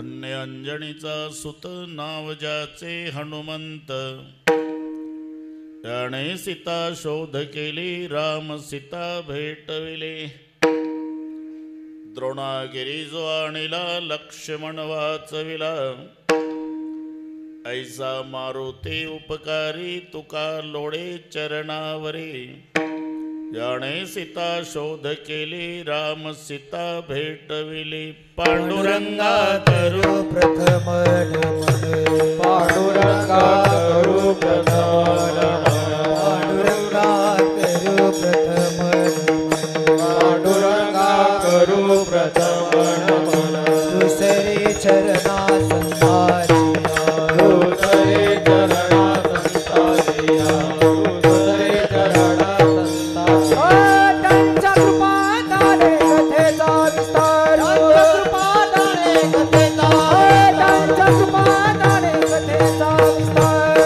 धन्य अंजनीचा सुत नाव ज्याचे हनुमंत त्याने सीता शोध केली राम सीता भेटविले द्रोणागिरी जो आणिला लक्ष्मण वाचविला ऐसा मारुती उपकारी तुका लोळे चरणावरी ज्याने सीता शोध केली राम सीता भेटविली पांडुरंगा करू प्रथम नमन पांडुरंगा करू प्रथम पांडुरंगा करू प्रथम नमन पांडुरंगा करू प्रथम नमन दुसरे चरणा संताची दुसरे चरणा संतारिया दुसरे चरणा संतारिया त्यांच्या कृपादाने कथेचा विस्तार कृपादाने कथेचा त्यांच्या कृपादाने कथेचा विस्तार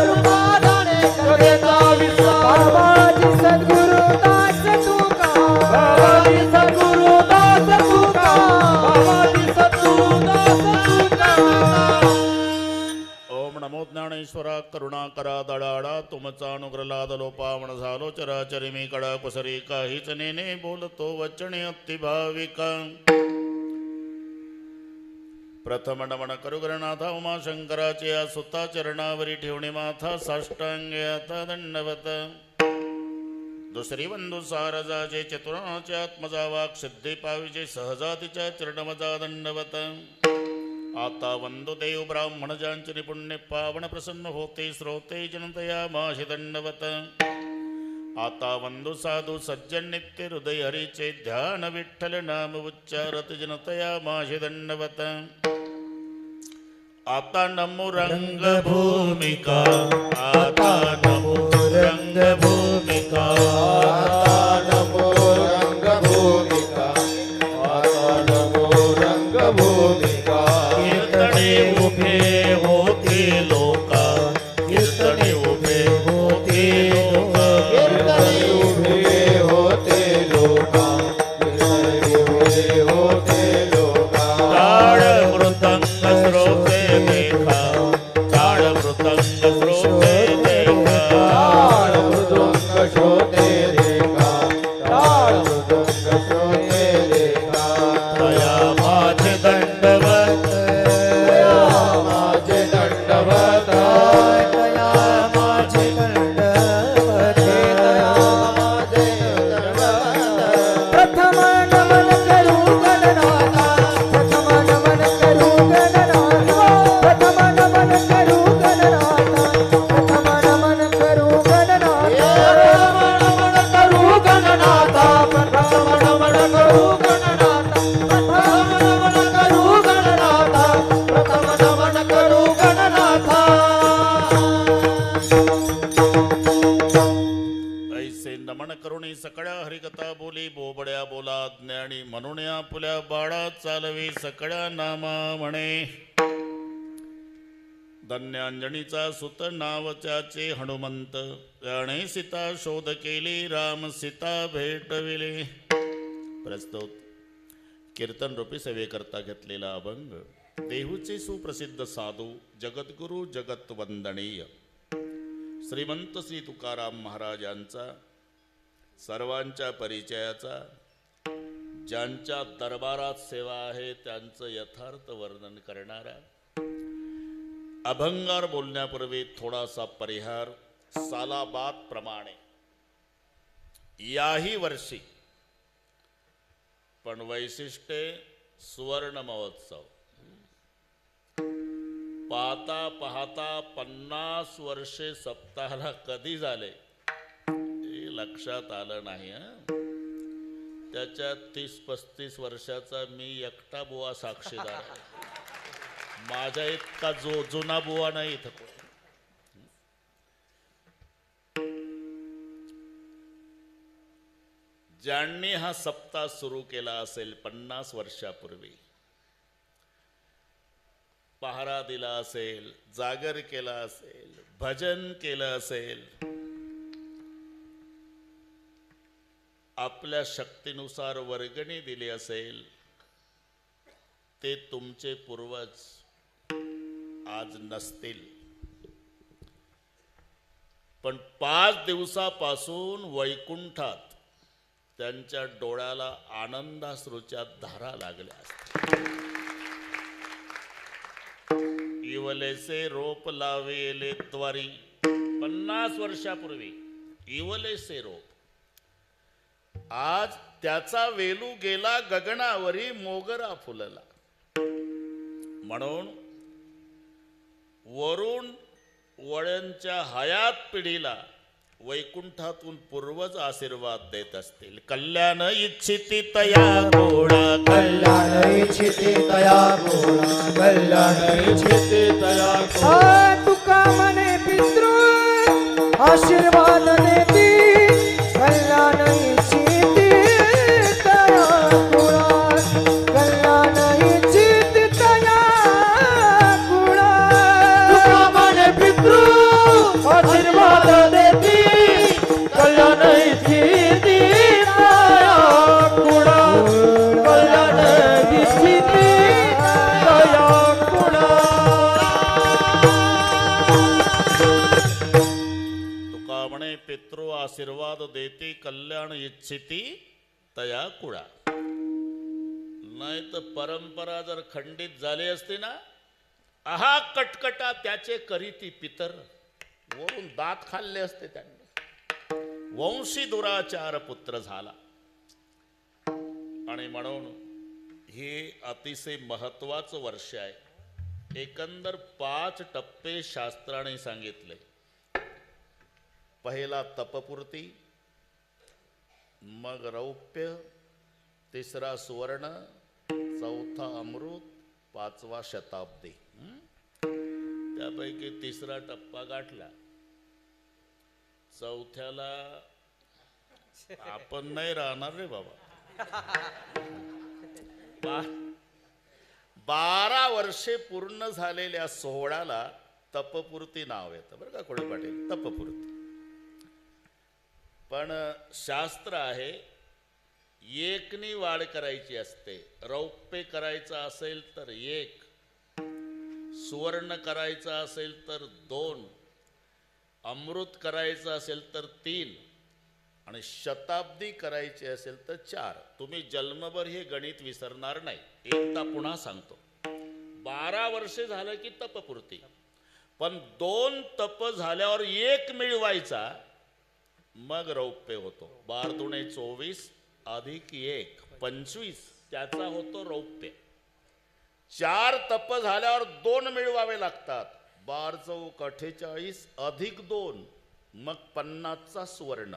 कृपादाने कथेचा विस्तार बाबाजी सद्गुरु दास तुका बाबाजी सद्गुरु दास तुका बाबाजी सद्गुरु दास तुका ओम नमो ज्ञानेश्वरा करुणाकरा दडाडा तुमचा अनुग्रह लादलो पावन झालो चराचरी मी कडा कुसरी काहीच नेने बोलतो वचने अति भाविका प्रथम नमन करू गणनाथा उमाशंकराचे या सुता चरणावरी ठेवणे माथा साष्टांगे आता दंडवत दुसरी बंधू सारजाचे चतुराचे आत्मजा वाक सिद्धी पाविजे सहजातीच्या चरणमजा दंडवत आता वंदो देव ब्राह्मण ज्यांचे निपुण्य पावन प्रसन्न होते श्रोते जनतया माशी दंडवत आता वंदो साधू सज्जन नित्य हृदय हरीचे ध्यान विठ्ठल नाम उच्चारत जनतया माशी दंडवत आता नमो रंगभूमिका आता नमो रंगभूमिका आता नमो रंगभूमिका आता नमो रंगभूमिका कीर्तने उभे होते लोका कीर्तने उभे होते लोका कीर्तने उभे होते लोका कीर्तने उभे होते लोका टाळ मृदंग श्रोते देखा टाळ मृदंग श्रोते देखा टाळ मृदंग श्रोते देखा टाळ मृदंग श्रोते देखा दया माझे दंडवत दया माझे दंडवत दया माझे दंडवत दया माझे दंडवत प्रथम नमन करू गणनाथा प्रथम नमन करू गणनाथा प्रथम नमन करू गणनाथा प्रथम नमन करू गणनाथा नमन करू गणनाथा प्रथम नमन करू गणनाथा प्रथम नमन करू गणनाथा प्रथम नमन करू गणनाथा ऐसे नमन करुणी सकळ्या हरिकथा बोली बोबड्या बोला ज्ञानी म्हणून आपुल्या बाळा चालवी सकळ्या नामा म्हणे धन्य अंजनीचा सुत नाव त्याचे हनुमंत त्याने सीता शोध केली राम सीता भेटविले प्रस्तुत कीर्तन रूपी सेवेकरता घेतलेला अभंग देहूचे सुप्रसिद्ध साधू जगद्गुरु जगत वंदनीय श्रीमंत श्री तुकाराम महाराजांचा सर्वांच्या परिचयाचा ज्यांच्या दरबारात सेवा आहे त्यांचं यथार्थ वर्णन करणारा अभंगार बोलण्यापूर्वी थोडासा परिहार सालाबाद प्रमाणे याही वर्षी पण वैशिष्ट्य सुवर्ण महोत्सव पाहता पाहता 50 वर्षे सप्ताहाला कधी झाले हे लक्षात आलं नाही. त्याच्यात 30-35 वर्षाचा मी एकटा बुवा साक्षीदार आहे. माझ्या इतका जुना बुवा नाही इथं कोण. ज्यांनी हा सप्ताह सुरू केला असेल 50 वर्षापूर्वी, पहारा दिला असेल, जागर केला असेल, भजन केलं असेल, आपल्या शक्तीनुसार वर्गणी दिली असेल, ते तुमचे पूर्वज आज नसतील, पण 5 दिवसापासून वैकुंठात त्यांच्या डोळ्याला आनंदाश्रूच्या धारा लागल्या असतील. इवलेसे रोप लावेले द्वारी, 50 वर्षापूर्वी इवलेसे रोप, आज त्याचा वेलू गेला गगनावरी, मोगरा फुलला. म्हणून वरून वळ्यांच्या हयात पिढीला वैकुंठातून पूर्वज आशीर्वाद देत असतील. कल्याण इच्छिती तया गोडा, कल्याण इच्छिते तया गोडा, कल्याण इच्छिते तया गोडा. आ तुका म्हणे पितृ आशीर्वाद देती, कल्याण इच्छिती तया गुणा, कल्याण इच्छिती तया गुणा. तुका म्हणे पितृ आशीर्वाद देती, कल्याण इच्छिती तया गुणा, कल्याण इच्छिती तया गुणा. तुका म्हणे पितृ आशीर्वाद देती, कल्याण इच्छिती तया कुळा. नाही तर परंपरा जर खंडित झाली असती ना, आहा कटकटा त्याचे करीती पितर, वरून दात खाल्ले असते त्यांनी. वंशी दुराचार पुत्र झाला. आणि म्हणून हे अतिशय महत्वाचं वर्ष आहे. एकंदर 5 टप्पे शास्त्राने सांगितले. पहिला तपपूर्ती, मग रौप्य, तिसरा सुवर्ण, चौथा अमृत, 5वा शताब्दी. त्यापैकी तिसरा टप्पा गाठला. चौथ्याला आपण नाही राहणार रे बाबा. 12 वर्षे पूर्ण झालेल्या सोहळ्याला तपपूर्ती नाव येतं बरं का कोळी पाटील, तपपूर्ती. पण शास्त्र आहे, एकनी वाढ करायची असते. रौप्य करायचं असेल तर 1, सुवर्ण करायचं असेल तर 2, अमृत करायचं असेल तर 3 आणि शताब्दी करायची असेल तर 4. तुम्ही जन्मभर हे गणित विसरणार नाही. एकदा पुन्हा सांगतो. 12 वर्षे झालं की तपपूर्ती, पण 2 तप झाल्यावर 1 मिळवायचा, मग रौप्य होतो. 12 दुणे 24 अधिक 1 25, त्याचा होतो रौप्य. 4 तप झाल्यावर 2 मिळवावे लागतात. 12 चौक 48 अधिक 2, मग 50चा सुवर्ण.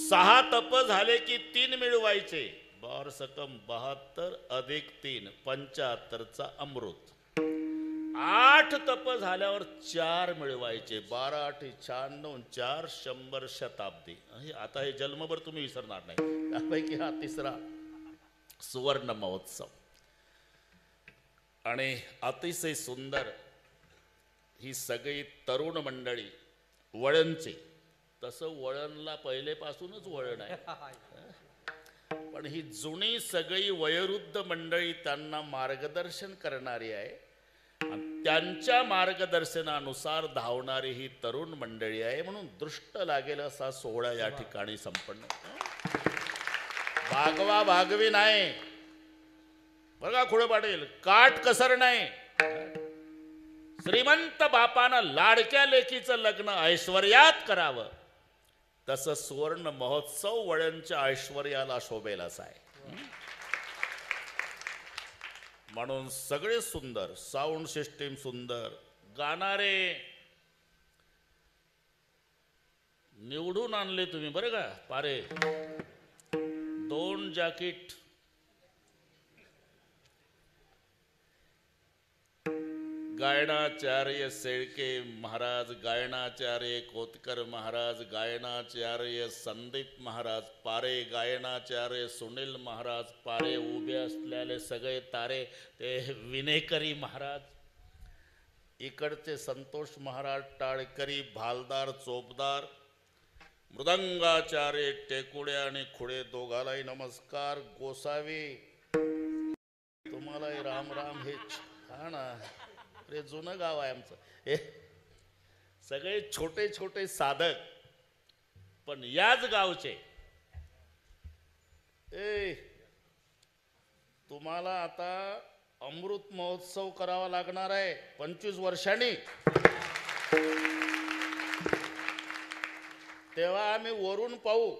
6 तप झाले की 3 मिळवायचे. 12 सकम 72 अधिक 3 75चा अमृत. 8 तप झाल्यावर 4 मिळवायचे. 12 8 96 4 100 शताब्दी. आता हे जन्मभर तुम्ही विसरणार नाही. त्यापैकी हा तिसरा सुवर्ण महोत्सव. आणि अतिशय सुंदर ही सगळी तरुण मंडळी वळणची. तसं वळणला पहिलेपासूनच वळण आहे, पण ही जुनी सगळी वयोवृद्ध मंडळी त्यांना मार्गदर्शन करणारी आहे. आणि त्यांच्या मार्गदर्शनानुसार धावणारी ही तरुण मंडळी आहे. म्हणून दृष्ट लागेल असा सोहळा या ठिकाणी संपन्न. भागवा भागवी नाही बघा खुळे पाटील, काट कसर नाही. श्रीमंत बापानं लाडक्या लेकीचं लग्न ऐश्वर्यात करावं, तसं सुवर्ण महोत्सव वळणच्या ऐश्वर्याला शोभेल असा आहे. म्हणून सगळे सुंदर, साऊंड सिस्टीम सुंदर, गाणारे निवडून आणले तुम्ही बरं का. पारे 2 जॅकेट, गायनाचार्य शेळके महाराज, गायनाचार्य कोतकर महाराज, गायनाचार्य संदीप महाराज पारे, गायनाचार्य सुनील महाराज पारे, उभे असलेले सगळे तारे ते विनेकरी महाराज, इकडचे संतोष महाराज टाळकरी, भालदार चोपदार, मृदंगाचार्य टेकुडे आणि खुडे दोघालाही नमस्कार. गोसावी तुम्हालाही राम राम हे हा ना. अरे जुनं गाव आहे आमचं हे. सगळे छोटे छोटे साधक पण याच गावचे. ए तुम्हाला आता अमृत महोत्सव करावा लागणार आहे 25 वर्षांनी. तेव्हा आम्ही वरून पाहू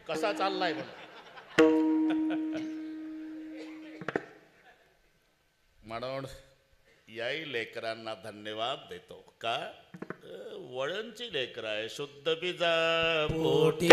कसा चाललाय म्हणून. म्हणून याही लेकरांना धन्यवाद देतो. का वळणची लेकर आहे. शुद्ध बीजा पोटी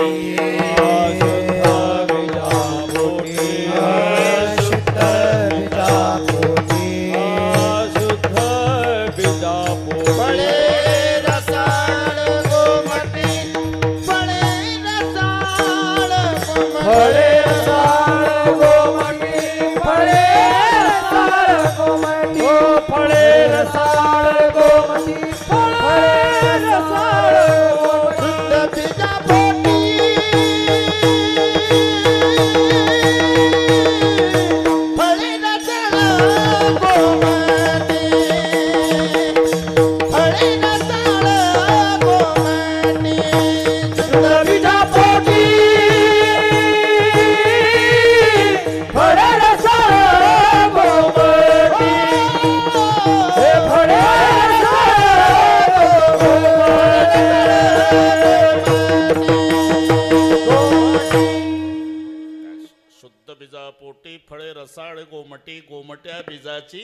पोटी फळे रसाळ गोमटी गोमट्या बीजाची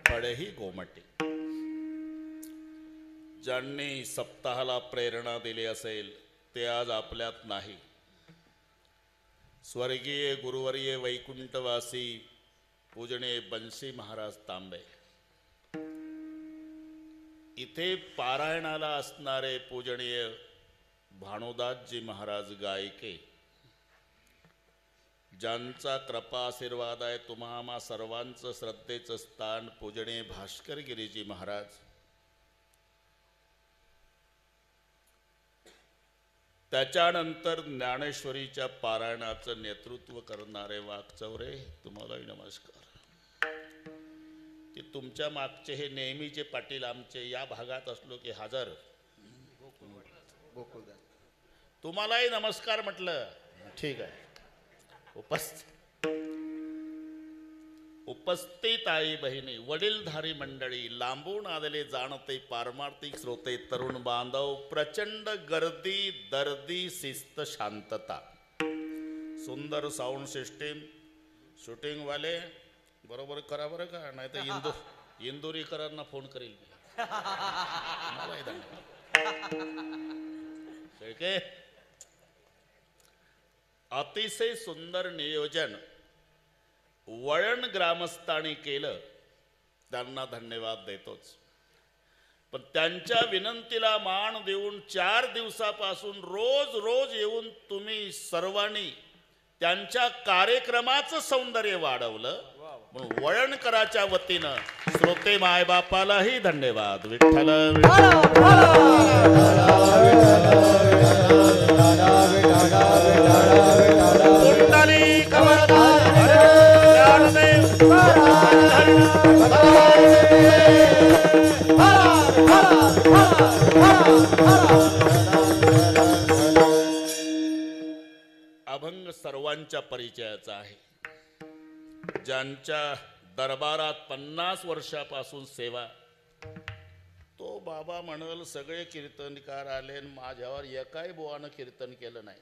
फळेही गोमटी. ज्यांनी सप्ताहाला प्रेरणा दिली असेल ते आज आपल्यात नाही. स्वर्गीय गुरुवर्य वैकुंठवासी पूजनीय बंसी महाराज तांबे. इथे पारायणाला असणारे पूजनीय भानुदासजी महाराज गायके, ज्यांचा कृपा आशीर्वाद आहे तुम्हा आम्हा सर्वांचं श्रद्धेचं स्थान पूजनीय भास्कर गिरीजी महाराज. त्याच्यानंतर ज्ञानेश्वरीच्या पारायणाचं नेतृत्व करणारे वाकचौरे, तुम्हालाही नमस्कार. की तुमच्या मागचे हे नेहमीचे पाटील आमचे या भागात असलो की हजर. तुम्हालाही नमस्कार म्हटलं. ठीक आहे. उपस्थित आई बहिणी, वडीलधारी मंडळी, लांबून आलेले जाणते पारमार्थिक श्रोते, तरुण बांधव, प्रचंड गर्दी, दर्दी, शिस्त, शांतता, सुंदर साऊंड सिस्टीम, शूटिंग वाले बरोबर करा बरं का, नाही तर इंदोरीकरांना फोन करेल मी. अतिशय सुंदर नियोजन वळण ग्रामस्थांनी केलं, त्यांना धन्यवाद देतोच. पण त्यांच्या विनंतीला मान देऊन 4 दिवसापासून रोज रोज येऊन तुम्ही सर्वांनी त्यांच्या कार्यक्रमाचं सौंदर्य वाढवलं. म्हणून वळणकराच्या वतीनं श्रोते मायबापालाही धन्यवाद. विठ्ठल अभंग सर्वांच्या परिचयाचा आहे. ज्यांच्या दरबारात 50 वर्षापासून सेवा, तो बाबा म्हणाल सगळे कीर्तनकार आले, माझ्यावर एकाही बुवानं कीर्तन केलं नाही.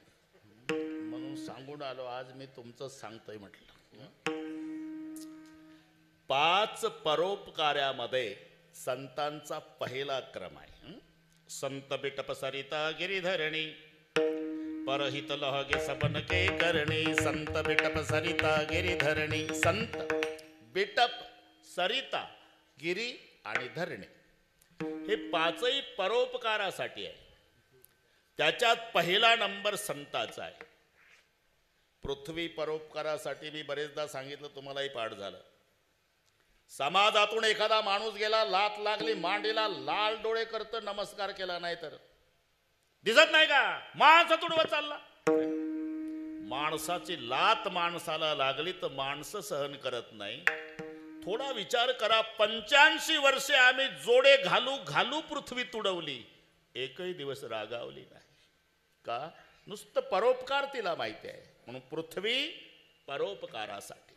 म्हणून सांगून आलो, आज मी तुमचं सांगतोय म्हटलं. 5 परोपकार्यामध्ये संतांचा पहिला क्रम आहे. संत बिटप सरिता गिरिधरणी, परहित लहगे सबन के करणी. संत बिटप सरिता गिरिधरणी, संत बिटप सरिता गिरी आणि धरणी, हे 5ही परोपकारासाठी आहे. त्याच्यात पहिला नंबर संताचा आहे. पृथ्वी परोपकारासाठी मी बरेचदा सांगितलं, तुम्हालाही पाठ झालं. समाजातून एखादा माणूस गेला, लात लागली मांडीला, लाल डोळे करत नमस्कार केला, नाही तर दिसत नाही का माणसं तुडवत चालला. माणसाची लात माणसाला लागली तर माणसं सहन करत नाही. थोडा विचार करा, 85 वर्षे आम्ही जोडे घालू घालू पृथ्वी तुडवली, एकही दिवस रागावली नाही. का? नुसतं परोपकार तिला माहिती आहे. म्हणून पृथ्वी परोपकारासाठी,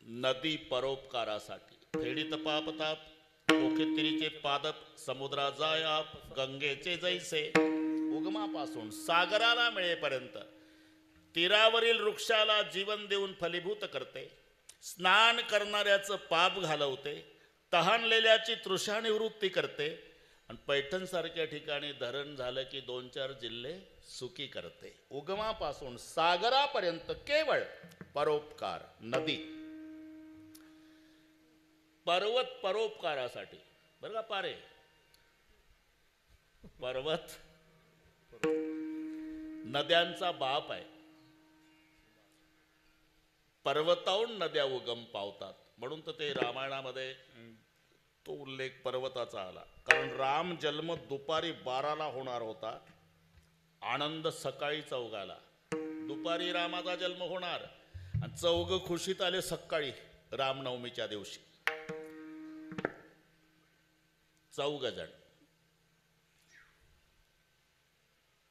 नदी परोपकारासाठी. फेडीत पापताप कोकित्तिरीचे पादप, समुद्रा जाय आप, गंगेचे जैसे. उगमापासून सागराला मिळेपर्यंत तीरावरील वृक्षाला जीवन देऊन फलीभूत करते. स्नान करणाऱ्याचं पाप घालवते, तहानलेल्याची तृषा निवृत्ती करते. आणि पैठणसारख्या ठिकाणी धरण झालं की 2-4 जिल्हे सुखी करते. उगमापासून सागरापर्यंत केवळ परोपकार. नदी, पर्वत परोपकारासाठी. बरं का पारे, पर्वत नद्यांचा बाप आहे. पर्वताहून नद्या उगम पावतात. म्हणून तर ते रामायणामध्ये तो उल्लेख पर्वताचा आला. कारण राम जन्म दुपारी 12ला होणार होता, आनंद सकाळी 4ला. दुपारी रामाचा जन्म होणार आणि 4 खुशीत आले सकाळी रामनवमीच्या दिवशी. 4 जण.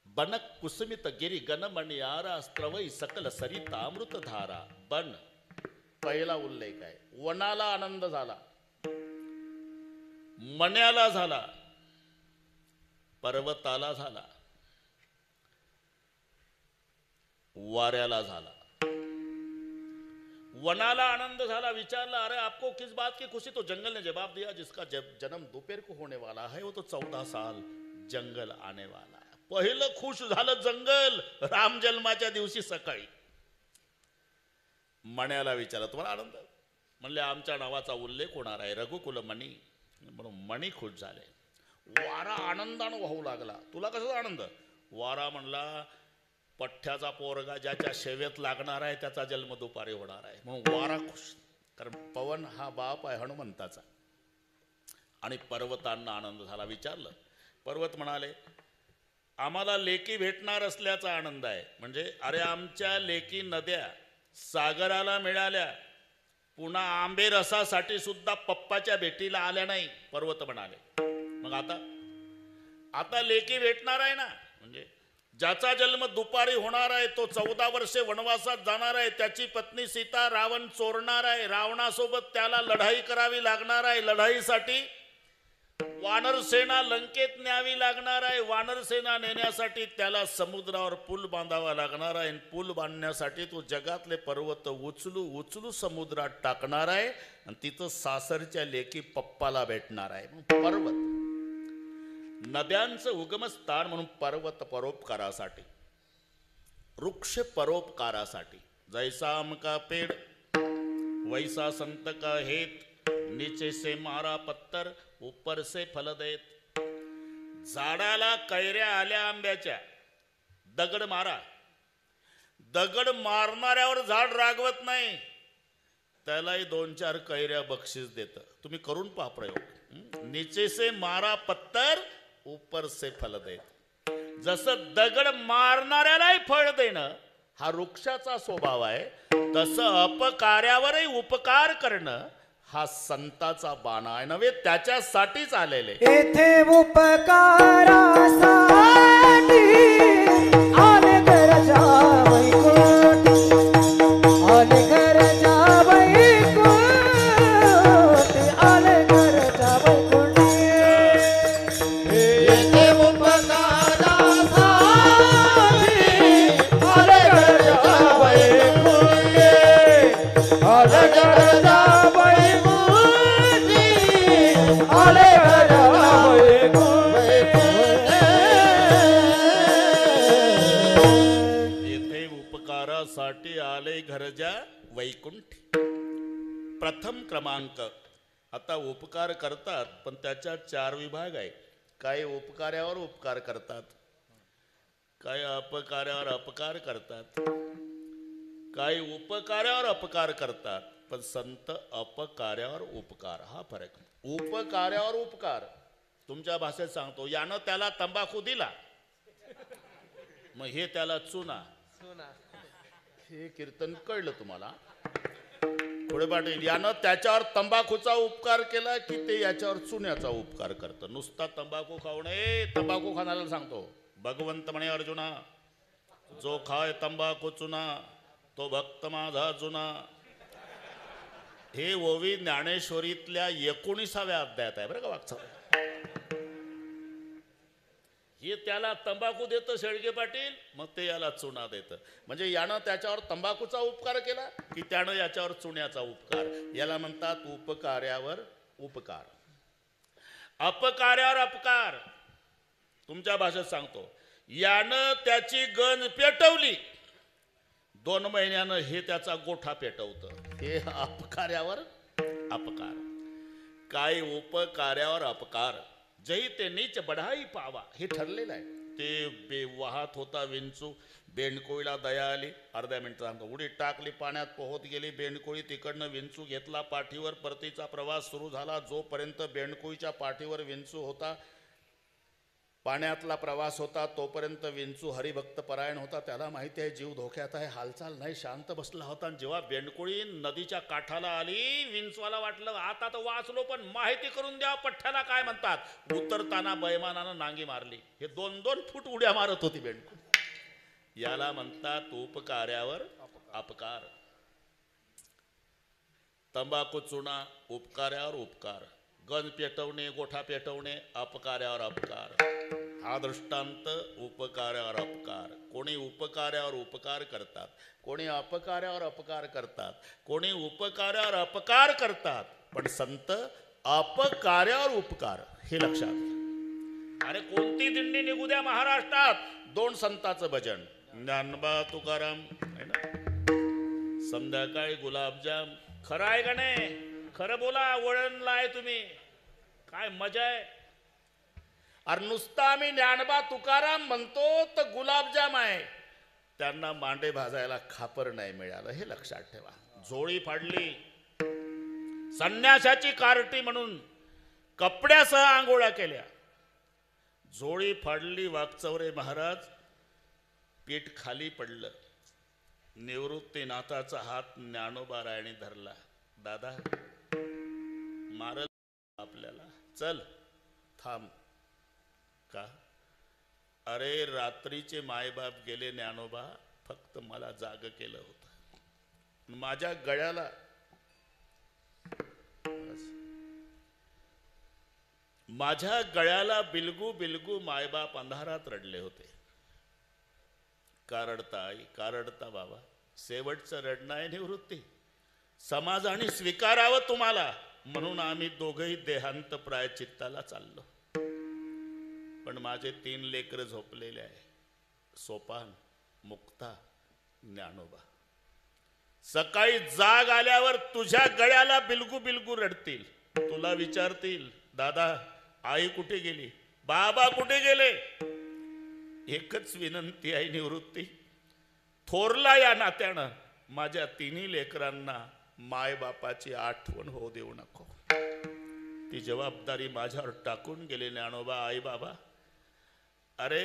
बनक कुसुमित गिरी गणमणियारा, स्त्रवई सकल सरितामृत धारा. बन पहिला उल्लेख आहे. वनाला आनंद झाला, मण्याला झाला, पर्वताला झाला, वाऱ्याला झाला. वनाला आनंद झाला. विचारला, अरे आपको किस बात की खुशी? तो जंगल ने जवाब दिया, जिसका जन्म दोपहर को होने वाला है वो तो 14 साल जंगल आने वाला है. पहिलं खुश झालं जंगल राम जन्माच्या दिवशी सकाळी. मण्याला विचारला, तुम्हाला आनंद? म्हणले, आमच्या नावाचा उल्लेख होणार आहे, रघुकुल मणी. म्हणून मणी खुश झाले. वारा आनंदानं वाहू लागला. तुला कसा आनंद? वारा म्हणला, पठ्ठ्याचा पोरगा ज्याच्या शेवेत लागणार आहे त्याचा जन्म दुपारी होणार आहे. म्हणून वारा खुश, कारण पवन हा बाप आहे हनुमंताचा. आणि पर्वतांना आनंद झाला. विचारलं, पर्वत म्हणाले, आम्हाला लेकी भेटणार असल्याचा आनंद आहे. म्हणजे अरे आमच्या लेकी नद्या सागराला मिळाल्या, पुन्हा आंबे रसासाठी सुद्धा पप्पाच्या भेटीला आल्या नाही. पर्वत म्हणाले, मग आता लेकी भेटणार आहे ना. म्हणजे ज्याचा जन्म दुपारी होणार आहे तो 14 वर्षे वनवासात जाणार आहे. त्याची पत्नी सीता रावण चोरणार आहे. रावणासोबत त्याला लढाई करावी लागणार आहे. लढाईसाठी वानर सेना लंकेत न्यावी लागणार आहे. वानर सेना नेण्यासाठी त्याला समुद्रावर पूल बांधावा लागणार आहे. पूल बांधण्यासाठी तो जगातले पर्वत उचलू उचलू समुद्रात टाकणार आहे. आणि तिथं सासरच्या लेकी पप्पाला भेटणार आहे. पर्वत नद्यांचं उगमस्थान म्हणून पर्वत परोपकारासाठी, वृक्ष परोपकारासाठी. जैसा आम का पेड़ वैसा संत का हेत, नीचे से मारा पत्तर ऊपर से फल देत. झाडाला कैऱ्या आल्या आंब्याच्या, दगड मारा. दगड मारणाऱ्यावर झाड रागवत नाही, त्यालाही 2-4 कैऱ्या बक्षीस देतं. तुम्ही करून पहा प्रयोग. नीचे से मारा पत्तर ऊपर से फल देत. जसं दगड मारणाऱ्यालाही फळ देणं हा वृक्षाचा स्वभाव आहे, तसं अपकार्यावरही उपकार करणं हा संताचा बाणा आहे. नव्हे त्याच्यासाठीच आलेले. येथे उपकारासाठी आले गरजा वैकुंठ, आले गरजा वैकुंठ, आले गरजा वैकुंठ. येथे उपकारासाठी आले गरजा वैकुंठ, आले गरजा साठी आले घरजा वैकुंठ. प्रथम क्रमांक. आता उपकार करतात पण त्याच्या 4 विभाग आहे. काही उपकार्यावर उपकार करतात, काही अपकार्यावर अपकार करतात, काही उपकार्यावर अपकार करतात. पण संत अपकार्यावर उपकार हा फरक. उपकार्यावर उपकार. तुमच्या भाषेत सांगतो, यानं त्याला तंबाखू दिला मग हे त्याला चुना. हे कीर्तन कळलं तुम्हाला? पुढे पाटील यानं त्याच्यावर तंबाखूचा उपकार केला की ते याच्यावर चुन्याचा उपकार करतं. नुसता तंबाखू खाऊ नये. तंबाखू खाणाऱ्याला सांगतो भगवंत म्हणे अर्जुना, जो खाय तंबाखू चुना तो भक्त माझा जुना. हे ओवी ज्ञानेश्वरीतल्या 19व्या अध्यायात आहे बरं का वागचं. हे त्याला तंबाखू देतं शेळके पाटील, मग ते याला चुना देतं. म्हणजे यानं त्याच्यावर तंबाखूचा उपकार केला की त्यानं याच्यावर चुन्याचा उपकार. याला म्हणतात उपकार्यावर उपकार, अपकार्यावर अपकार. तुमच्या भाषेत सांगतो, यानं त्याची गंज पेटवली, 2 महिन्यानं हे त्याचा गोठा पेटवतं. हे अपकार्यावर अपकार. काय उपकार्यावर अपकार. जही ते नीच बढाई पावा, हे ठरलेलं आहे. ते वाहत होता विंचू, बेंडकोळीला दया आली. अर्ध्या मिनिट सांगतो. उडी टाकली, पाण्यात पोहत गेली बेंडकोळी. तिकडनं विंचू घेतला पाठीवर. परतीचा प्रवास सुरू झाला. जोपर्यंत बेंडकोळीच्या पाठीवर विंचू होता, पाण्यातला प्रवास होता, तोपर्यंत विंचू हरिभक्त परायण होता. त्याला माहिती आहे जीव धोक्यात आहे, हालचाल नाही, शांत बसला होता. आणि जेव्हा बेंडकोळी नदीच्या काठाला आली, विंचवाला वाटलं आता तर वाचलो, पण माहिती करून द्या पठ्ठ्याला काय म्हणतात. उतरताना बैमानानं नांगी मारली. हे 2-2 फूट उड्या मारत होती बेंडकोळी. याला म्हणतात उपकार्यावर अपकार. तंबाखू चुना उपकार्यावर उपकार. गंज पेटवणे, गोठा पेटवणे अपकार्यावर अपकार. हा दृष्टांत उपकार्यावर अपकार. कोणी उपकार्यावर उपकार करतात, कोणी अपकार्यावर अपकार करतात, कोणी उपकार्यावर अपकार करतात, पण संत अपकार्यावर उपकार. हे लक्षात घ्या. अरे कोणती दिंडी निघू द्या महाराष्ट्रात, 2 संतांचं भजन, ज्ञानोबा तुकाराम आहे ना, संध्याकाळी गुलाबजाम. खरं आहे का नाही? खरं बोला, वळणला आहे तुम्ही, काय मजा आहे. अरे नुसता आम्ही ज्ञानोबा तुकाराम म्हणतो तर गुलाबजाम आहे. त्यांना मांडे भाजायला खापर नाही मिळालं, हे लक्षात ठेवा. झोळी फाडली, संन्यासाची कार्टी म्हणून कपड्यासह आंघोळ्या केल्या. झोळी फाडली. वाकचौरे महाराज, पीठ खाली पडलं. निवृत्तीनाथाचा हात ज्ञानोबा रायने धरला. दादा मारल आपल्याला, चल थांब. का? अरे रात्रीचे मायबाप गेले ज्ञानोबा, फक्त मला जाग केलं होतं. माझ्या गळ्याला बिलगू बिलगू मायबाप अंधारात रडले होते. का रडता आई, का रडता बाबा? शेवटचं रडणं आहे निवृत्ती. समाजाने स्वीकारावं तुम्हाला म्हणून आम्ही दोघंही देहांत प्रायचित्ताला चाललो. पण माझे 3 लेकरं झोपलेले आहे, सोपान, मुक्ता, ज्ञानोबा. सकाळी जाग आल्यावर तुझ्या गळ्याला बिलगू बिलगू रडतील. तुला विचारतील, दादा आई कुठे गेली, बाबा कुठे गेले? एकच विनंती आहे निवृत्ती, थोरला या नात्यानं माझ्या 3 लेकरांना मायबापाची आठवण होऊ देऊ नको. ती जबाबदारी माझ्यावर टाकून गेले ज्ञानोबा. आई बाबा, अरे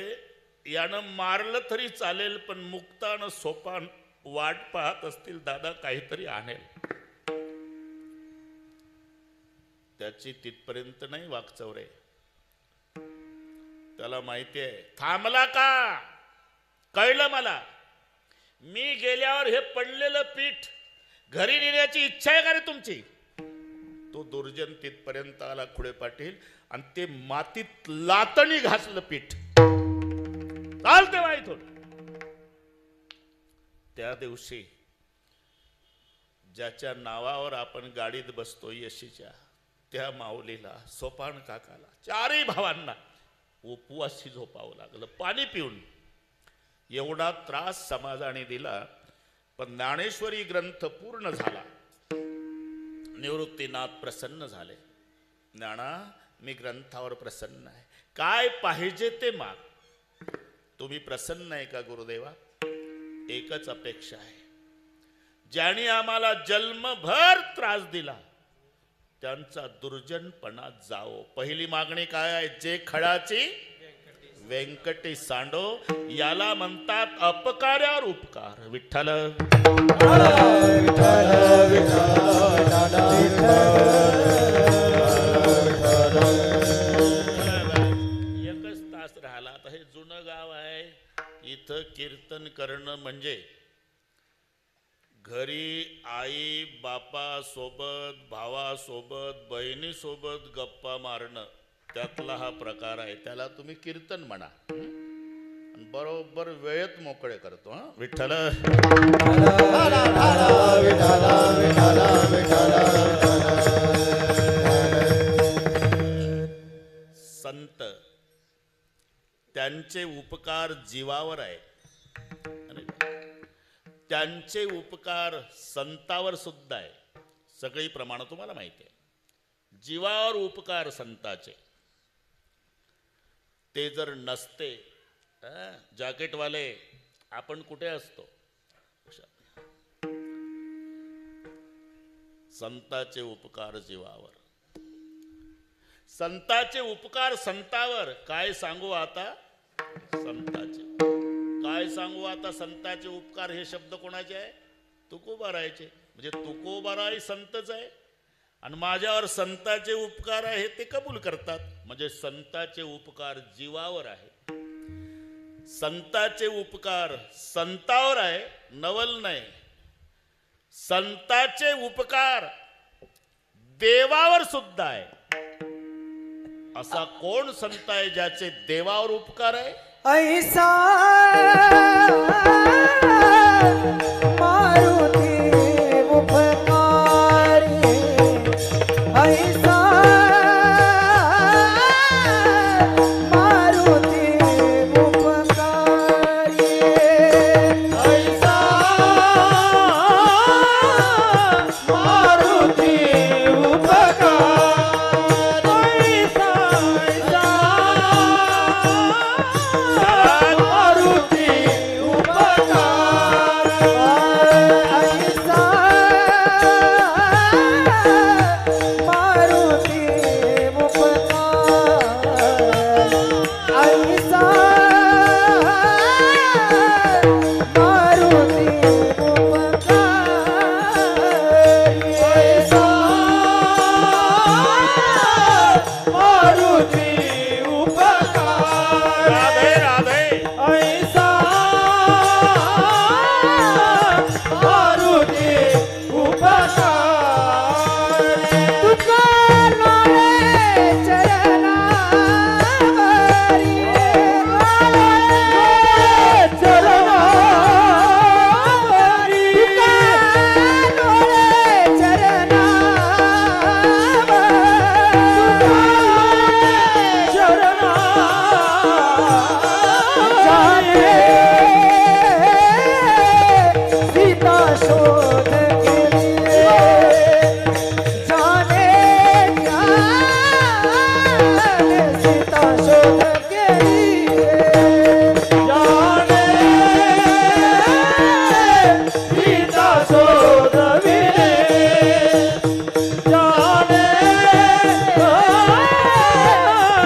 यानं मारलं तरी चालेल, पण मुक्तानं सोपान वाट पाहत असतील, दादा काहीतरी आणेल. त्याची तिथपर्यंत नाही वाकचौरे. त्याला माहिती आहे. थांबला का? कळलं मला. मी गेल्यावर हे पडलेलं पीठ घरी नेण्याची इच्छा आहे का रे तुमची? तो दुर्जन तिथपर्यंत आला खुडे पाटील, आणि ते मातीत लातणी घासलं पीठ. चालते बाई थोडं. त्या दिवशी ज्याच्या नावावर आपण गाडीत बसतो यशीच्या, त्या माऊलीला, सोपान काकाला, 4ही भावांना उपवासी झोपावं लागलं पाणी पिऊन. एवढा त्रास समाजाने दिला, पण ज्ञानेश्वरी ग्रंथ पूर्ण झाला. निवृत्तीनाथ प्रसन्न झाले. ज्ञाना, मी ग्रंथावर प्रसन्न आहे, काय पाहिजे ते माग. तुम्ही प्रसन्न आहे का गुरुदेवा? एकच अपेक्षा आहे, ज्यांनी आम्हाला जन्मभर त्रास दिला त्यांचा दुर्जनपणा जाओ. पहिली मागणी काय आहे? जे खडाची व्यंकटी सांडो याला म्हणतात अपकार्यावर उपकार. विठ्ठल एकच तास राहिला. आता हे जुनं गाव आहे, इथं कीर्तन करणं म्हणजे घरी आई बापा सोबत, भावासोबत, बहिणीसोबत गप्पा मारणं, त्यातला हा प्रकार आहे. त्याला तुम्ही कीर्तन म्हणा. बरोबर वेळेत मोकळे करतो. हा विठ्ठल संत त्यांचे उपकार जीवावर आहे, त्यांचे उपकार संतावर सुद्धा आहे. सगळी प्रमाण तुम्हाला माहिती आहे. जीवावर उपकार संताचे. ते जर नसते, जॅकेटवाले आपण कुठे असतो? संताचे उपकार जीवावर, संताचे उपकार संतावर. काय सांगू आता संताचे, काय सांगू आता संताचे उपकार. हे शब्द कोणाचे आहे? तुकोबारायचे. म्हणजे तुकोबाराय संतच आहे आणि माझ्यावर संताचे उपकार आहे ते कबूल करतात. म्हणजे संताचे उपकार जीवावर आहे. संताचे उपकार संतावर आहे, नवल नाही. संताचे उपकार देवावर सुद्धा आहे. असा कोण संत आहे ज्याचे देवावर उपकार आहे? ऐसा मारुती उपकारी, ऐसा मारुती उपकारी, ऐसा मारुती उपकार, ऐसा मारुती उपकार, ऐसा मारुती उपकार, ऐसा मारुती उपकारी, ऐसा मारुती उपकार, राधे राधे. ऐसा मारुती उपकार, तुकारामे चरणावरी, चरणावरी, तुकारामे चरणावरी, सीता शोध के लिए, जाने जाने सीता शोध के लिए, जाने सीता शोध विने, जाने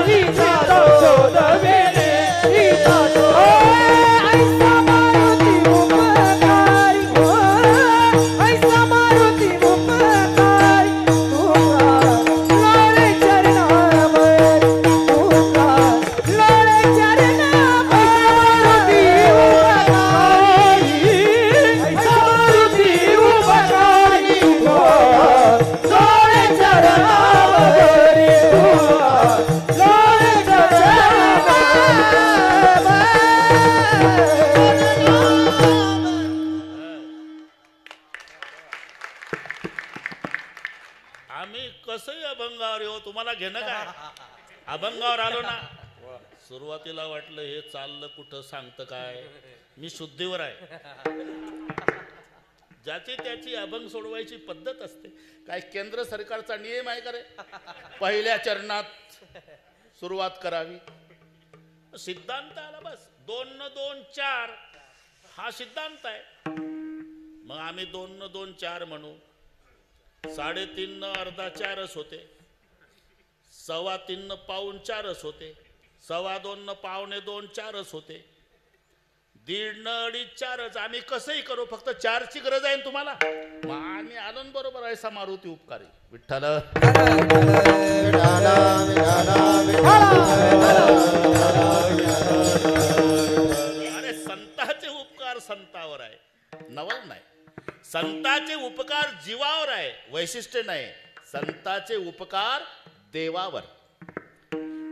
सीता शोध विने, सीता शोध ऐसा मारुती उपकारी, ऐसा मारुती उपकारी, तुका लाळे चरणावरी, तुका लाळे चरणावरी, ऐसा मारुती उपकारी, लोळे चरणावरी, लोळे आम्ही कसंही अभंगावर येऊ, तुम्हाला घेणं काय? अभंगावर आलो ना. सुरुवातीला वाटलं हे चाललं कुठं, सांगतं काय. मी शुद्धीवर आहे. ज्याची त्याची अभंग सोडवायची पद्धत असते. काय केंद्र सरकारचा नियम आहे का रे? पहिल्या चरणात सुरुवात करावी. सिद्धांत आला बस. 2 न 2 4 हा सिद्धांत आहे. मग आम्ही 2 न 2 4 म्हणू. 3.5 न अर्धा 4च होते. 3.25 न पाऊण 4च होते. 2:15 न 2:45 4च होते. 1:30 न 2:30 4च. आम्ही कसंही करू, फक्त 4ची गरज आहे ना तुम्हाला. मग आम्ही आलो ना बरोबर. ऐसा मारुती उपकारी विठ्ठल. अरे संताचे उपकार संतावर आहे, नवल नाही. संताचे उपकार जीवावर आहे, वैशिष्ट्य नाही. संताचे उपकार देवावर.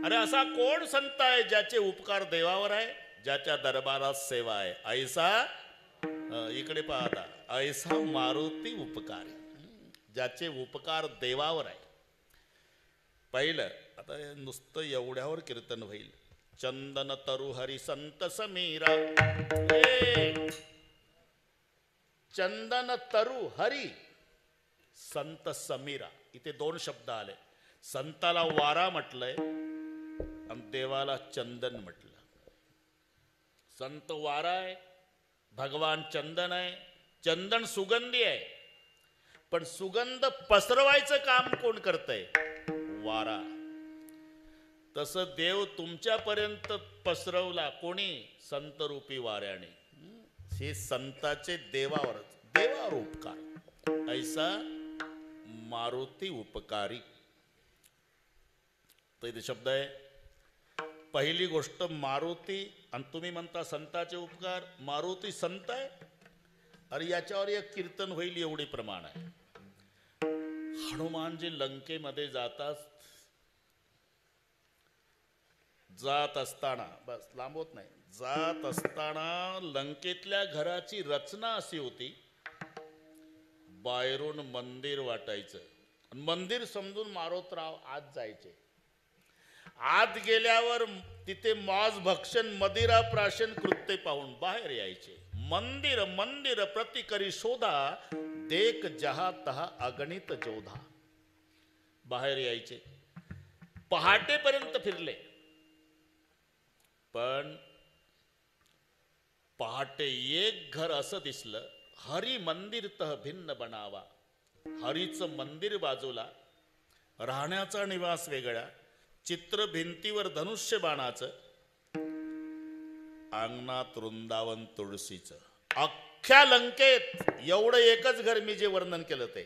अरे असा कोण संत आहे ज्याचे उपकार देवावर आहे, ज्याच्या दरबारात सेवा आहे? ऐसा इकडे पाहता, ऐसा मारुती उपकारी, ज्याचे उपकार देवावर आहे. पहिलं आता नुसतं एवढ्यावर कीर्तन होईल. चंदन तरु हरी संत समीरा. चंदन तरु हरी संत समीरा. इथे 2 शब्द आले. संताला वारा म्हटलंय आणि देवाला चंदन म्हटलं. संत वारा आहे, भगवान चंदन आहे. चंदन सुगंधी आहे, पण सुगंध पसरवायचं काम कोण करतंय? वारा. तसं देव तुमच्यापर्यंत पसरवला कोणी? संतरूपी वाऱ्याने. हे संताचे देवावर उपकार. ऐसा मारुती उपकारी. तर इथे शब्द आहे. पहिली गोष्ट मारुती. आणि तुम्ही म्हणता संताचे उपकार. मारुती संत आहे. अरे याच्यावर एक कीर्तन होईल एवढी प्रमाण आहे. हनुमानजी लंकेमध्ये जात असताना, बस लांबवत नाही, जात असताना लंकेतल्या घराची रचना अशी होती. बाहेरून मंदिर वाटायचं. मंदिर समजून मारोतराव आत जायचे. आत गेल्यावर तिथे मॉज भक्षण मदिरा प्राशन कृत्य पाहून बाहेर यायचे. मंदिर मंदिर प्रति करी शोधा, देख जहा तहा अगणित जोधा. बाहेर यायचे. पहाटेपर्यंत फिरले. पण पहाटे एक घर असं दिसलं. हरी मंदिर तह भिन्न बनावा. हरीचं मंदिर बाजूला, राहण्याचा निवास वेगळा, चित्र भिंतीवर धनुष्य बाणाचं, अंगणात वृंदावन तुळशीचं. अख्ख्या लंकेत एवढं एकच घर मी जे वर्णन केलं ते.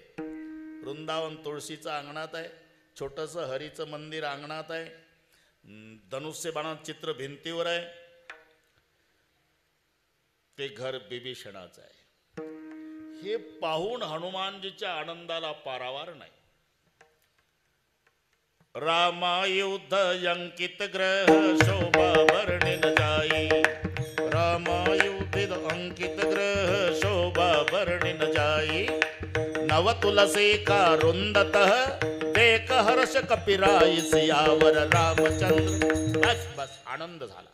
वृंदावन तुळशीचं अंगणात आहे. छोटंसं हरीचं मंदिर अंगणात आहे. धनुष्य बाणाचं चित्र भिंतीवर आहे. ते घर बिभीषणाचं आहे. हे पाहून हनुमानजीच्या आनंदाला पारावार नाही. रामायुध अंकित ग्रह शोभा वर्णिन जाई. रामायुध अंकित ग्रह शोभा वर्णिन जाई. नव तुलसी का रुंदतः देख हर्ष कपिराई. सियावर रामचंद्र. बस आनंद झाला.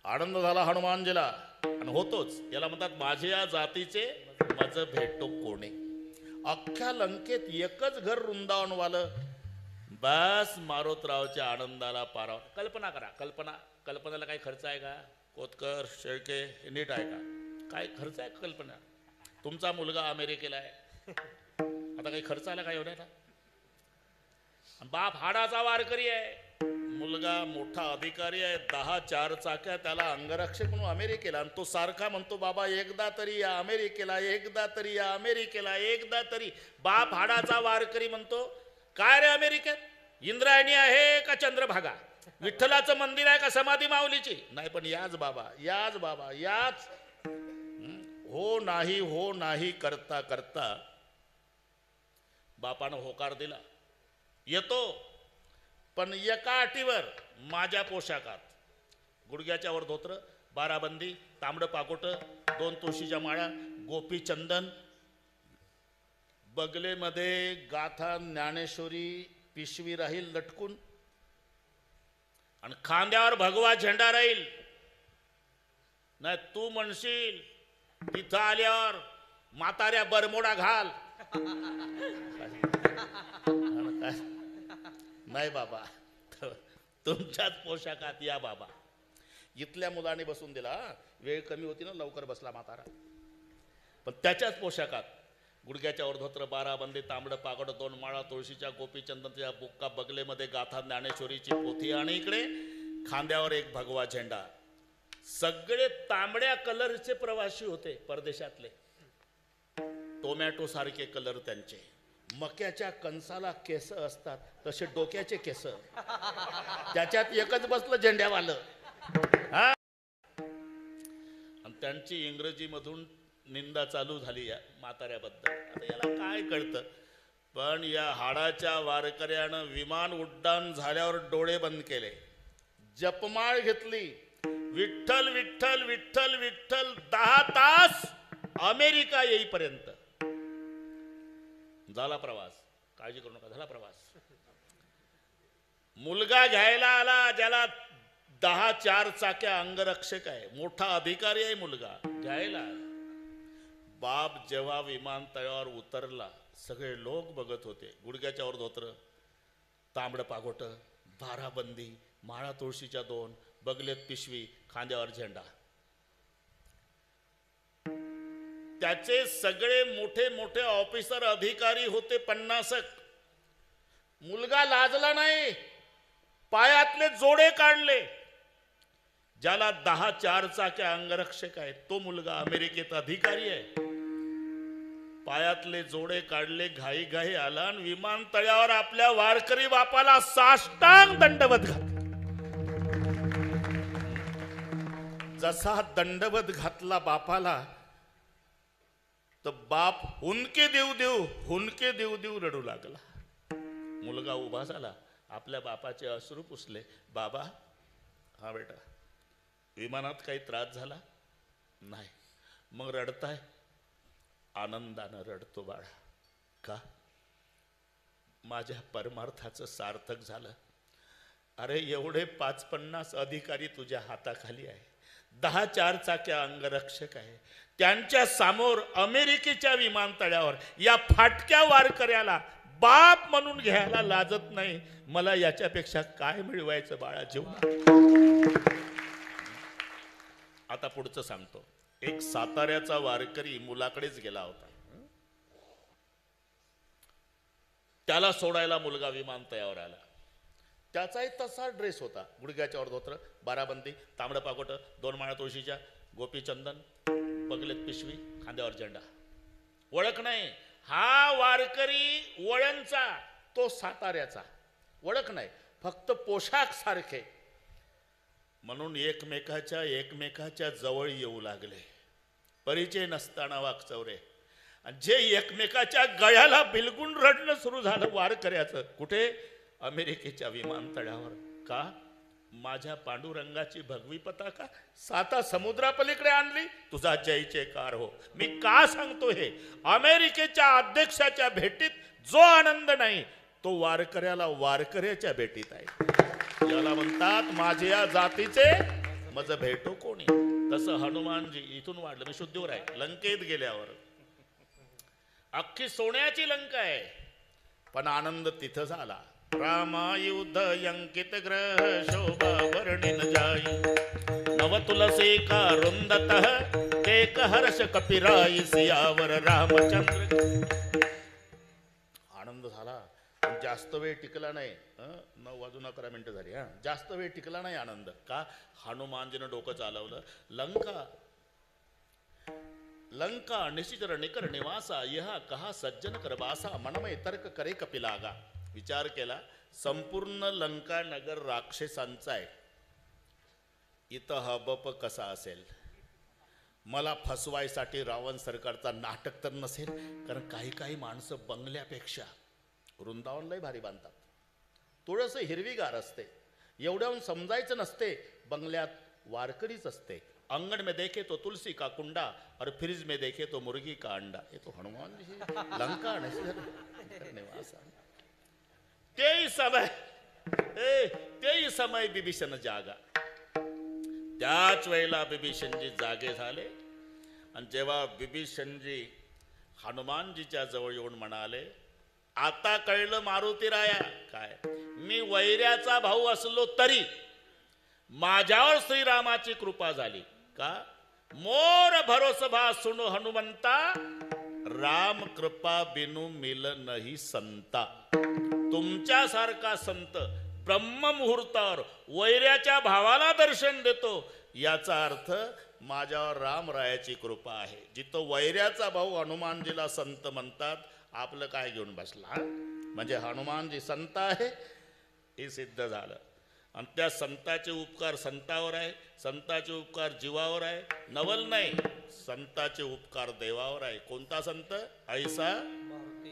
आनंद झाला हनुमानजीला. आणि होतोच. याला म्हणतात माझे या जातीचे मज भेटो कोणे. अख्ख्या लंकेत एकच घर वृंदावनवालं. बस मारोतरावच्या आनंदाला पाराव. कल्पना करा. कल्पनाला काही खर्च आहे का? कोतकर शेळके हे नीट आहे का? काय खर्च आहे कल्पना? तुमचा मुलगा अमेरिकेला आहे. आता काही खर्च आला काय एवढ्याला? बाप हाडाचा वारकरी आहे. मुलगा मोठा अधिकारी आहे. 10 4 चाक्या. त्याला अंगरक्षक म्हणून अमेरिकेला. आणि तो सारखा म्हणतो बाबा एकदा तरी या अमेरिकेला, एकदा तरी या अमेरिकेला, एकदा तरी. बाप हाडाचा वारकरी म्हणतो काय रे अमेरिकेत? इंद्रायणी आहे का चंद्रभागा? विठ्ठलाचं मंदिर आहे का समाधी माऊलीची? नाही पण याच बाबा, याच बाबा, याच. हो नाही करता करता बापानं होकार दिला. येतो पण एका अटीवर. माझ्या पोशाखात. गुडघ्याच्या वर धोत्र, बाराबंदी, तांबडं पाकोट, 2 तुळशीच्या माळा, गोपी चंदन, बगलेमध्ये गाथा ज्ञानेश्वरी पिशवी राहील लटकून, आणि खांद्यावर भगवा झेंडा राहील. नाही तू म्हणशील तिथं आल्यावर म्हाताऱ्या बरमोडा घाल. नाही बाबा, तुमच्याच पोशाखात या बाबा. इथल्या मुलाने बसून दिला. वेळ कमी होती ना, लवकर बसला म्हातारा. पण त्याच्याच पोशाखात गुडघ्याच्या वर धोत्र, 12 बंदी, तांबडं पागड, 2 माळा, तुळशीच्या, गोपीचंदनच्या बुक्का, बगलेमध्ये गाथा ज्ञानेश्वरीची पोथी आणि इकडे खांद्यावर एक भगवा झेंडा. सगळे तांबड्या कलरचे प्रवासी होते परदेशातले. टोमॅटो सारखे कलर त्यांचे. मक्याच्या कणसाला केस असतात तसे डोक्याचे केस. त्याच्यात एकच बसलं झेंड्यावालं. हा, आणि त्यांची इंग्रजीमधून निंदा चालू झाली या म्हाताऱ्याबद्दल. आता याला काय कळतं, पण या हाडाच्या वारकऱ्यानं विमान उड्डाण झाल्यावर डोळे बंद केले, जपमाळ घेतली, विठ्ठल विठ्ठल विठ्ठल विठ्ठल 10 तास अमेरिका येईपर्यंत. झाला प्रवास, काळजी करू नका, झाला प्रवास. मुलगा घ्यायला आला, ज्याला 10 4 चाक्या अंगरक्षक आहे, मोठा अधिकारी आहे, मुलगा घ्यायला आला. बाप जेव्हा विमानतळावर उतरला सगळे लोक बघत होते. गुडघ्याच्या वर धोत्र, तांबडं पागोट, 12 बंदी, माळा तुळशीच्या 2, बगलेत पिशवी, खांद्यावर झेंडा. त्याचे सगळे मोठे मोठे ऑफिसर अधिकारी होते 50. मुलगा लाजला नाही, पायातले जोडे काढले. ज्याला 10 4 चाक्या अंगरक्षक आहे तो मुलगा अमेरिकेत अधिकारी आहे. पायातले जोडे काढले, घाई घाई आला आणि विमानतळावर आपल्या वारकरी बापाला साष्टांग दंडवत घातला. जसा दंडवत घातला बापाला, तर बाप हुंदके देऊ देऊ रडू लागला. मुलगा उभा झाला, आपल्या बापाचे अश्रू पुसले. बाबा, हा बेटा, विमानात काही त्रास झाला नाही? मग रडताय? आनंदानं रडतो बाळा. का? माझ्या परमार्थाचं सार्थक झालं. अरे एवढे 5-50 अधिकारी तुझ्या हाताखाली आहे, 10 4 चाक्या अंगरक्षक आहे. त्यांच्या समोर अमेरिकेच्या विमानतळावर या फाटक्या वारकऱ्याला बाप म्हणून घ्यायला लाजत नाही. मला याच्यापेक्षा काय मिळवायचं बाळा जीवनात? आता पुढचं सांगतो. एक साताऱ्याचा वारकरी मुलाकडेच गेला होता. त्याला सोडायला मुलगा विमानतळावर आला. त्याचाही तसा ड्रेस होता, गुडघ्याच्या वर धोत्र, 12 बंदी, तांबडं पाकोट, 2 माळा तुळशीच्या, गोपीचंदन, बगलेत पिशवी, खांद्यावर झेंडा. ओळख नाही. हा वारकरी वळणचा, तो साताऱ्याचा. ओळख नाही, फक्त पोशाख सारखे. म्हणून एकमेकाच्या जवळ येऊ लागले. परिचय नसताना वाकचौरे. आणि जे एकमेकाच्या गळ्याला बिलगून रडणं सुरू झालं वारकऱ्याचं. कुठे? अमेरिकेच्या विमानतळावर. का? माझ्या पांडुरंगाची भगवी पताका 7 समुद्रापलीकडे आणली. तुझा जय जयकार हो. मी का सांगतो हे? अमेरिकेच्या अध्यक्षाच्या भेटीत जो आनंद नाही तो वारकऱ्याला वारकऱ्याच्या भेटीत आहे. याला म्हणतात माझे या जातीचे मज भेटो कोणी. तसं हनुमानजी इथून वाढलं. मी शुद्धीवर आहे. लंकेत गेल्यावर अख्खी सोन्याची लंका आहे, पण आनंद तिथं झाला. रामायुध अंकित ग्रह शोभा वर्णिन जाई, नव तुलसी का रुंदतः एक हर्ष कपिराई, सियावर रामचंद्र. आनंद झाला, पण जास्त वेळ टिकला नाही. 9:11 झाली. जास्त वेळ टिकला नाही आनंद. का? हनुमानजीनं डोकं चालवलं. लंका निशिचर निकर निवासा, यहा कहा सज्जन कर बासा, मनमय तर्क करे कपिलागा. विचार केला, संपूर्ण लंका नगर राक्षसांचा आहे. इथं हबप कसा असेल? मला फसवायसाठी रावण सरकारचा नाटक तर नसेल? कारण काही माणसं बंगल्यापेक्षा वृंदावनलाही भारी बांधतात. थोडंसं हिरवीगार असते, एवढ्याहून समजायचं नसते. बंगल्यात वारकरीच असते. अंगण में देखे तो तुलसी का कुंडा और फ्रिज में देखे तो मुर्गी का अंडा. ये तो हनुमान जी लंका निवास. तेही समय बिभीषण जागा. त्याच वेळेला बिभीषणजी जागे झाले. आणि जेव्हा बिभीषणजी हनुमानजीच्या जवळ येऊन म्हणाले, आता कळलं मारुतीराया काय, मी वैऱ्याचा भाऊ असलो तरी माझ्यावर श्रीरामाची कृपा झाली. का? मोर भरोसभा सुनो हनुमंता, राम कृपा बिनु मिल नाही संता. तुमच्यासारखा संत ब्रह्ममुहूर्तावर वैऱ्याच्या भावाला दर्शन देतो, याचा अर्थ माझ्यावर रामरायाची कृपा आहे. जिथं वैऱ्याचा भाऊ हनुमानजीला संत म्हणतात, आपलं काय घेऊन बसला? म्हणजे हनुमानजी संत आहे हे सिद्ध झालं. आणि त्या संताचे उपकार संतावर आहे, संताचे उपकार जीवावर आहे. नवल नाही, संताचे उपकार देवावर आहे. कोणता संत? ऐसा,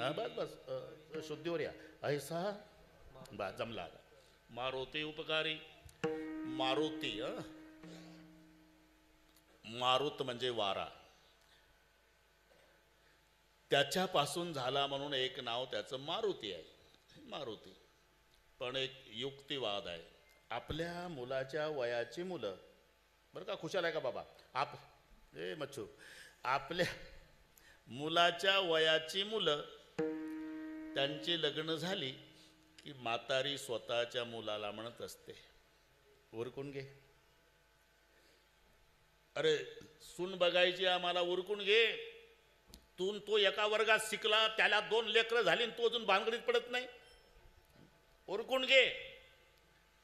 हा बस बस शुद्धीवर या. ऐसा बा जमला. मारुती उपकारी. मारुती, मारुत म्हणजे वारा, त्याच्यापासून झाला म्हणून एक नाव त्याचं मारुती आहे. मारुती. पण एक युक्तिवाद आहे. आपल्या मुलाच्या वयाची मुलं, बरं का, खुशाल आहे का बाबा? मच्छू, आपल्या मुलाच्या वयाची मुलं त्यांची लग्न झाली की म्हातारी स्वतःच्या मुलाला म्हणत असते, उरकून घे. अरे सून बघायची आम्हाला, उरकून घे. तो एका वर्गात शिकला, त्याला 2 लेकरं झाली, तो अजून भानगडीत पडत नाही. उरकून घे.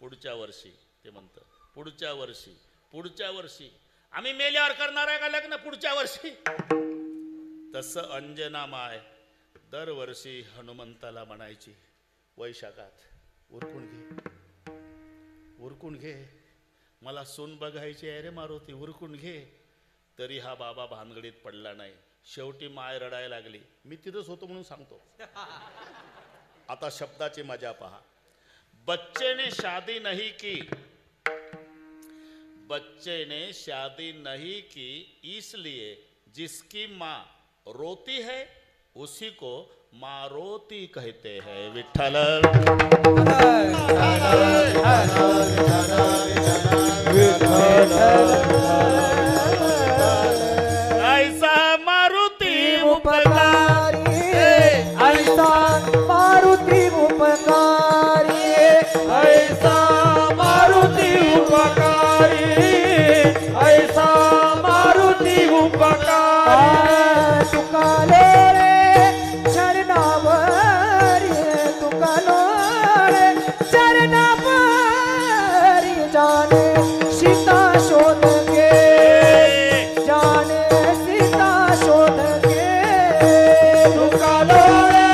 पुढच्या वर्षी ते म्हणतं, पुढच्या वर्षी, पुढच्या वर्षी. आम्ही मेल्यावर करणार आहे का लग्न? पुढच्या वर्षी. तसं अंजना माय दरवर्षी हनुमंताला म्हणायची वैशाखात, उरकून घे, उरकून घे, मला सून बघायची आहे रे मारुती, उरकून घे. तरी हा बाबा भानगडीत पडला नाही. शेवटी माय रडायला लागली. मी तिथंच होतो म्हणून सांगतो. आता शब्दाची मजा पहा. बच्चे ने शादी नहीं की, बच्चे ने शादी नहीं की, इसलिए जिसकी माँ रोती है उसी को मारोती कहते हैं. विठ्ठल. ऐसा मारुती उपकारी, ऐसा मारुती उपकारी, ऐसा मारुती उपकारी, ऐसा मारुती उपकारी. तुकालो रे चरणावरी, तुकालो रे चरणावरी, जाने सीता शोध के, जाने सीता शोध के. तुकालो रे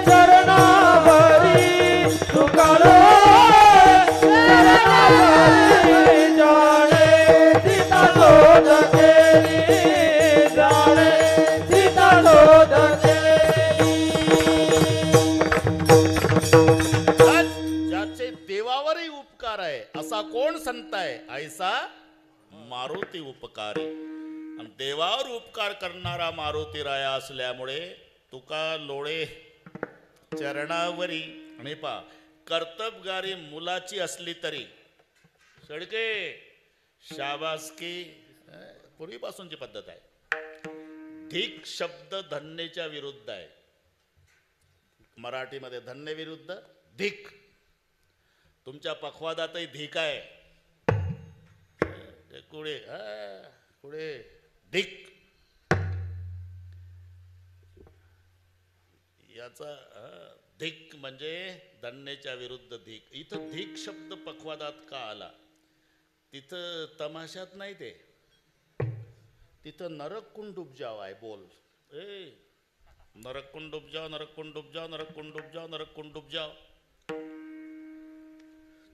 चरणावरी, तुकालो चरणावरी, जाणे सीता शोध केली, जाणे सीता शोध केली. ज्याचे देवावरही उपकार आहे असा कोण संत आहे? ऐसा मारुती उपकारी. आणि देवावर उपकार करणारा मारुती राया असल्यामुळे तुका लोळे चरणावरी. आणि पा कर्तबगारी मुलाची असली तरी सडके शाबासकी, पूर्वीपासूनची पद्धत आहे. धिक शब्द धन्येच्या विरुद्ध आहे. मराठीमध्ये धन्य विरुद्ध धिक. तुमच्या पखवादातही धिक आहे. कुडे कुडे धिक, याचा धिक म्हणजे धन्येच्या विरुद्ध धिक. इथं धिक शब्द पखवादात का आला? तिथं तमाशात नाही, ते तिथं नरक कुंड डूब जाव आहे. बोल नरक कुंड डूब जाओ, नरक कुंड डूब जाओ, नरक कुंड डूब जाओ, नरक कुंड डूब जाओ.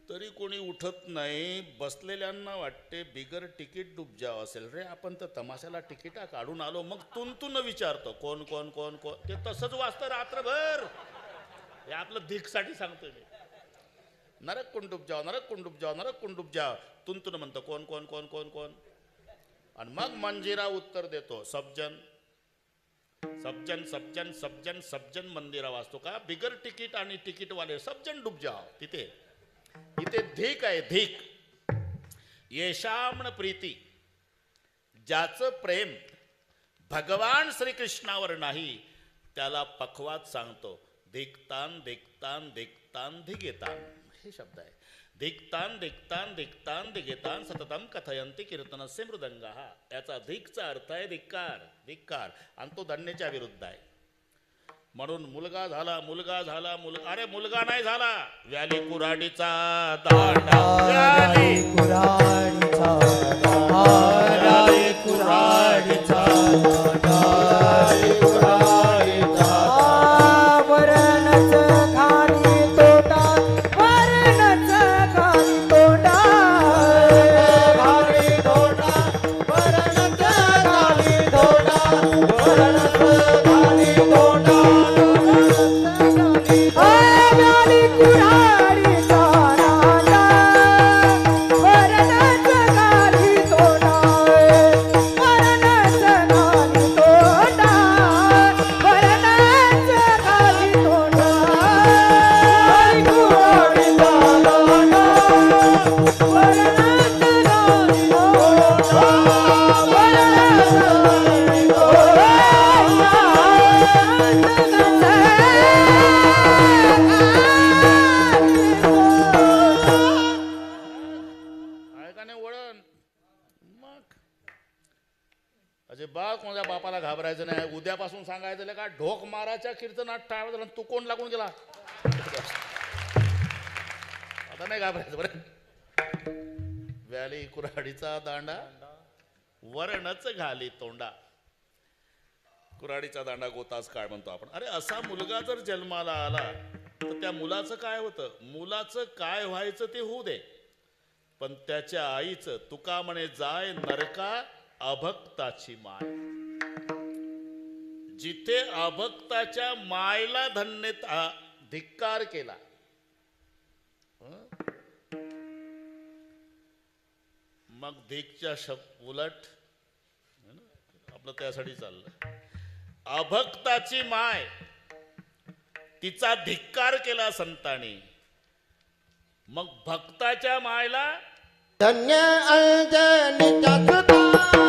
तरी कोणी उठत नाही. बसलेल्यांना वाटते बिगर तिकीट डूब जाव असेल रे. आपण तर तमाशाला तिकिटा काढून आलो. मग तुन विचारतो कोण कोण कोण कोण. ते तसंच वाचतं रात्रभर. हे आपलं धिकसाठी सांगतोय मी. नरक कुंड डूब जाओ, नरक कुंड डूब जाओ, नरक कुंड डूब जाओ. तुन म्हणतो कोण कोण कोण कोण कोण. आणि मग मंजिरा उत्तर देतो सज्जन सज्जन सज्जन सज्जन सज्जन. मंदिरा वाचतो का? बिगर तिकीट आणि तिकीटवाले सज्जन डूब जाओ. तिथे इथे धिक आहे. धिक. येशाम्न प्रीती. ज्याचं प्रेम भगवान श्रीकृष्णावर नाही त्याला पखवाद सांगतो धिकतान धिकतान धिकतान धिगेतान. हे शब्द आहे. धिक्तान धिक्तान धिक्तान दिगेतान सततम कथयंती कीर्तनस्य मृदंगाः. याचा धिकचा अर्थ आहे धिक्कार, धिक्कार, आणि तो दंडेच्या विरुद्ध आहे. म्हणून मुलगा झाला, मुलगा झाला, अरे मुलगा नाही झाला, व्याली कुऱ्हाडीचा दांडा, व्याली कुऱ्हाडीचा व्याली कुऱ्हाडीचा वरणच खाली तोटा, वरणच खाली तोटा, खाली तोटा, वरणच खाली तोटा, वरणच खाली तोटा. व्याली कुऱ्हाडीचा दांडा, वरणच खाली तोटा, वरणच खाली तोटा, वरणच खाली तोटा. व्याली कुऱ्हाडीचा दांडा, वरणच खाली तोटा, वरणच खाली तोटा. आहे का नाही वळण? मग अजिबात कोणत्या बापाला घाबरायचं नाही. उद्यापासून सांगायचं का ढोक माराच्या कीर्तनात टाळ झाला, तू कोण लागून गेला, आता नाही घाबरायचं बरं. व्याली कुऱ्हाडीचा दांडा, वरणच घाली तोंडा. कुऱ्हाडीचा दांडा गोताच काळ म्हणतो आपण. अरे असा मुलगा जर जन्माला आला तर त्या मुलाचं काय होतं? मुलाचं काय व्हायचं ते होऊ दे, पण त्याच्या आईचं तुका म्हणे जाय नरका अभक्ताची माय. जिथे अभक्ताच्या मायला धन्य धिक्कार केला, मग धिकच्या उलट आपलं त्यासाठी चाललं. अभक्ताची माय, तिचा धिक्कार केला संतांनी, मग भक्ताच्या मायला धन्य अंजनीच्या सुता